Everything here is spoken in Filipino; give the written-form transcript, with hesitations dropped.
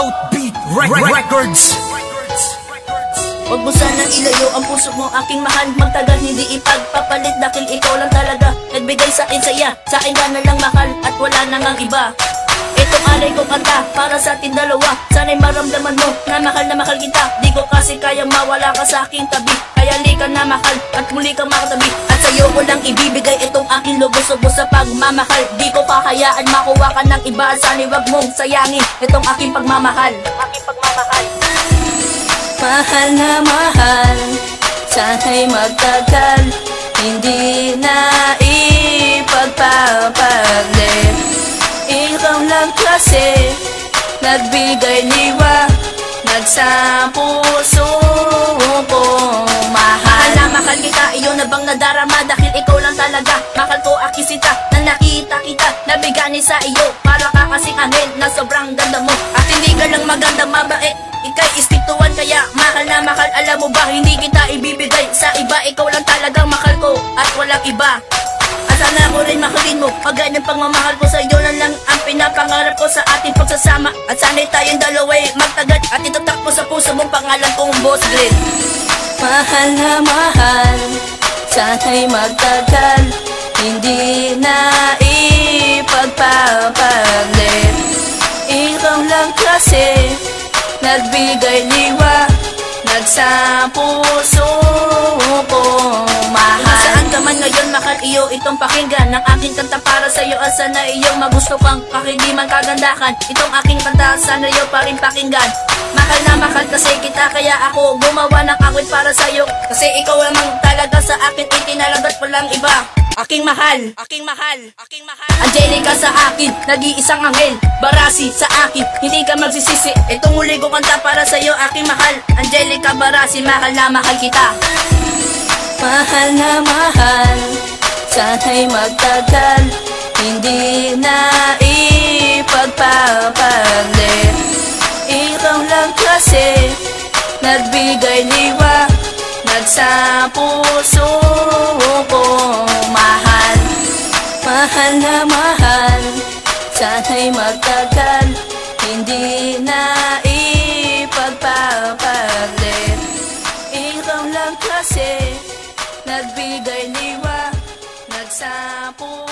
Outbeat Records. Huwag mo sanang ilayo ang puso mo, aking mahal. Magtagal hindi ipagpapalit dahil ikaw lang talaga nagbigay sa akin saya. Sa akin ka na lang mahal at wala na ngang iba. Itong alay ko kanta para sa ating dalawa. Sana'y maramdaman mo na mahal kita. Di ko kasi kayang mawala ka sa aking tabi. Kaya lika na mahal at muli kang makatabi. At sa'yo ko lang ibibigay itong aking lubos-lubos sa pagmamahal. Di ko kakayaan makuha ka ng iba. Sana'y wag mong sayangin itong aking pagmamahal. Mahal na mahal, sana'y magtagal, hindi na ipagpapalit. Ikaw lang kasi nagbigay liwa, nagsampuso ko. Mahal na mahal kita, iyon na bang nadarama? Dahil ikaw lang talaga, mahal ko aking sita. Na nakita kita, nabigani sa iyo. Para ka kasing anghel na sobrang ganda mo. At hindi ka lang maganda, mabait, ika'y ispituan. Kaya mahal na mahal, alam mo ba, hindi kita ibibigay sa iba. Ikaw lang talagang mahal ko at walang iba. At sana ako rin mahalin mo, pag ganyan pagmamahal ko sa iyo na lang ang pinapangarap ko sa ating pagsasama. At sana'y tayong dalawa'y magtagal at itatak mo sa puso mong pangalan kong Boss Glenn. Mahal na mahal, sana'y magtagal, hindi na ipagpapalit. Ikaw lang kasi nagbigay liwa, nagsampuso ko. Mahal, saan ka man ngayon, mahal, iyo itong pakinggan ng aking kanta para sa'yo. At sana iyong magusto kang kakigiman kagandahan. Itong aking kanta sana iyo pa rin pakinggan. Mahal na mahal kasi kita, kaya ako gumawa ng awit para sa'yo. Kasi ikaw lamang talaga sa akin itinalagat, walang iba. Aking mahal, aking mahal, aking mahal. Angelica sa akin, nag-iisang anghel. Barasi sa akin, hindi ka magsisisi. Itong muli ko kanta para sa'yo, aking mahal. Angelica Barasi, mahal na mahal kita. Mahal na mahal, sana'y magtagal, hindi na ipagpapalit. Ikaw lang kasi nagbigay liwa, nagsampuso ko. Mahal, mahal na mahal, sana'y magtagal, hindi na ipagpapalit. Ikaw lang kasi nagbigay liwa, nagsampuso